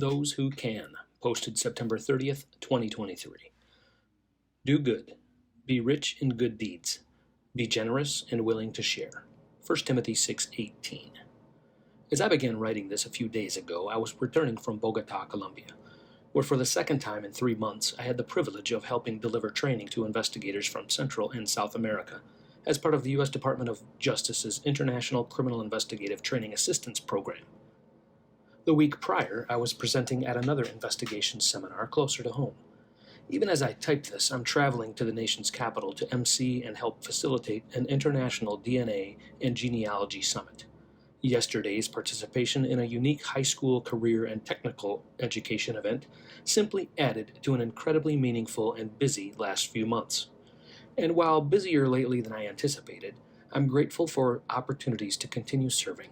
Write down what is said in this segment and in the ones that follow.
Those Who Can, posted September 30th, 2023. Do good. Be rich in good deeds. Be generous and willing to share. 1 Timothy 6:18. As I began writing this a few days ago, I was returning from Bogota, Colombia, where for the second time in 3 months I had the privilege of helping deliver training to investigators from Central and South America as part of the U.S. Department of Justice's International Criminal Investigative Training Assistance Program. The week prior, I was presenting at another investigation seminar closer to home. Even as I typed this, I'm traveling to the nation's capital to MC and help facilitate an international DNA and genealogy summit. Yesterday's participation in a unique high school career and technical education event simply added to an incredibly meaningful and busy last few months. And while busier lately than I anticipated, I'm grateful for opportunities to continue serving,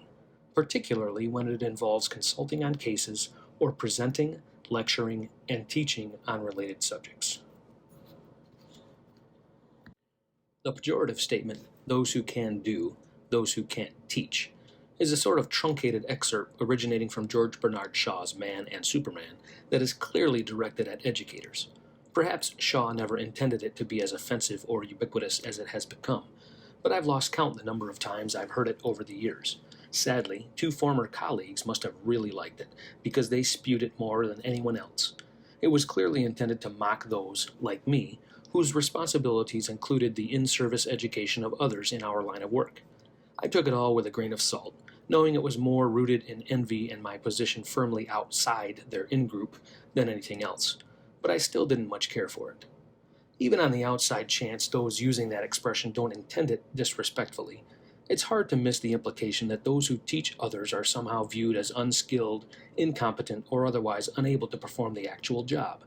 particularly when it involves consulting on cases or presenting, lecturing, and teaching on related subjects. The pejorative statement, "those who can do, those who can't teach," is a sort of truncated excerpt originating from George Bernard Shaw's Man and Superman that is clearly directed at educators. Perhaps Shaw never intended it to be as offensive or ubiquitous as it has become, but I've lost count the number of times I've heard it over the years. Sadly, 2 former colleagues must have really liked it, because they spewed it more than anyone else. It was clearly intended to mock those, like me, whose responsibilities included the in-service education of others in our line of work. I took it all with a grain of salt, knowing it was more rooted in envy and my position firmly outside their in-group than anything else, but I still didn't much care for it. Even on the outside chance those using that expression don't intend it disrespectfully, it's hard to miss the implication that those who teach others are somehow viewed as unskilled, incompetent, or otherwise unable to perform the actual job,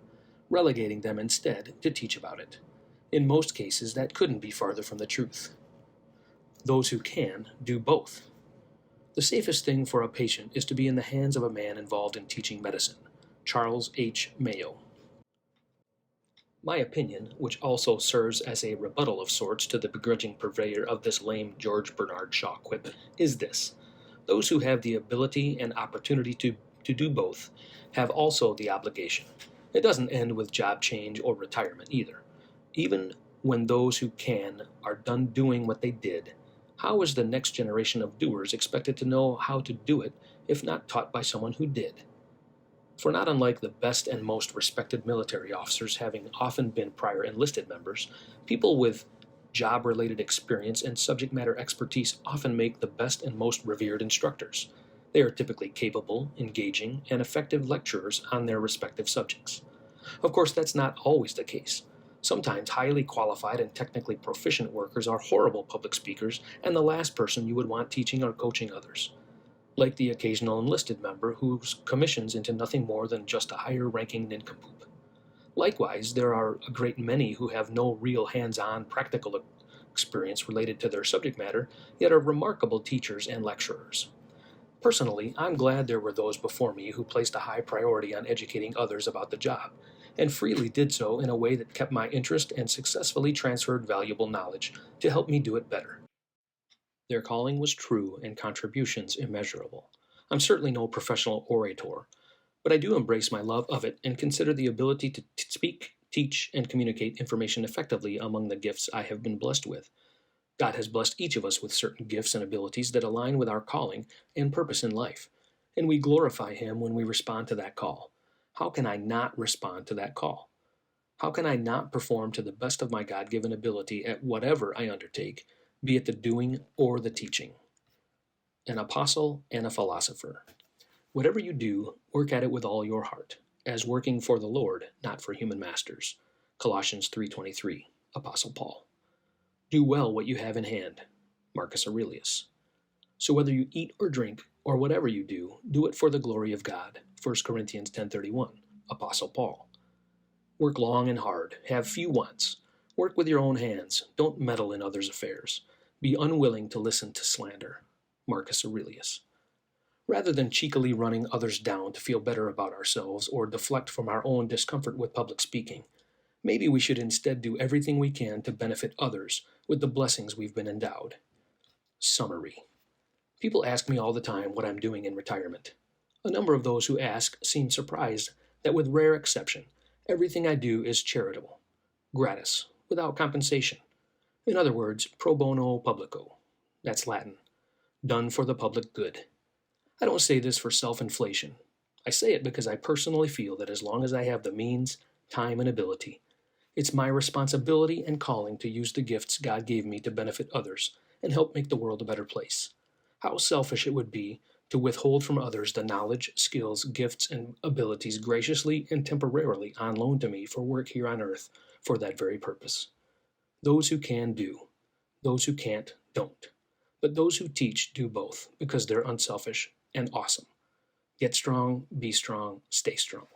relegating them instead to teach about it. In most cases, that couldn't be farther from the truth. Those who can do both. The safest thing for a patient is to be in the hands of a man involved in teaching medicine. Charles H. Mayo. My opinion, which also serves as a rebuttal of sorts to the begrudging purveyor of this lame George Bernard Shaw quip, is this: those who have the ability and opportunity to do both have also the obligation. It doesn't end with job change or retirement either. Even when those who can are done doing what they did, how is the next generation of doers expected to know how to do it if not taught by someone who did? For not unlike the best and most respected military officers having often been prior enlisted members, people with job-related experience and subject matter expertise often make the best and most revered instructors. They are typically capable, engaging, and effective lecturers on their respective subjects. Of course, that's not always the case. Sometimes highly qualified and technically proficient workers are horrible public speakers and the last person you would want teaching or coaching others, like the occasional enlisted member whose commissions into nothing more than just a higher-ranking nincompoop. Likewise, there are a great many who have no real hands-on practical experience related to their subject matter, yet are remarkable teachers and lecturers. Personally, I'm glad there were those before me who placed a high priority on educating others about the job, and freely did so in a way that kept my interest and successfully transferred valuable knowledge to help me do it better. Their calling was true and contributions immeasurable. I'm certainly no professional orator, but I do embrace my love of it and consider the ability to speak, teach, and communicate information effectively among the gifts I have been blessed with. God has blessed each of us with certain gifts and abilities that align with our calling and purpose in life, and we glorify Him when we respond to that call. How can I not respond to that call? How can I not perform to the best of my God-given ability at whatever I undertake, be it the doing or the teaching? An apostle and a philosopher. Whatever you do, work at it with all your heart, as working for the Lord, not for human masters. Colossians 3:23, Apostle Paul. Do well what you have in hand. Marcus Aurelius. So whether you eat or drink, or whatever you do it for the glory of God. 1 Corinthians 10:31, Apostle Paul. Work long and hard. Have few wants. Work with your own hands. Don't meddle in others' affairs. Be unwilling to listen to slander. Marcus Aurelius. Rather than cheekily running others down to feel better about ourselves or deflect from our own discomfort with public speaking, maybe we should instead do everything we can to benefit others with the blessings we've been endowed. Summary. People ask me all the time what I'm doing in retirement. A number of those who ask seem surprised that, with rare exception, everything I do is charitable, gratis, without compensation. In other words, pro bono publico. That's Latin. Done for the public good. I don't say this for self-inflation. I say it because I personally feel that as long as I have the means, time, and ability, it's my responsibility and calling to use the gifts God gave me to benefit others and help make the world a better place. How selfish it would be to withhold from others the knowledge, skills, gifts, and abilities graciously and temporarily on loan to me for work here on earth for that very purpose. Those who can do, those who can't don't. But those who teach do both because they're unselfish and awesome. Get strong, be strong, stay strong.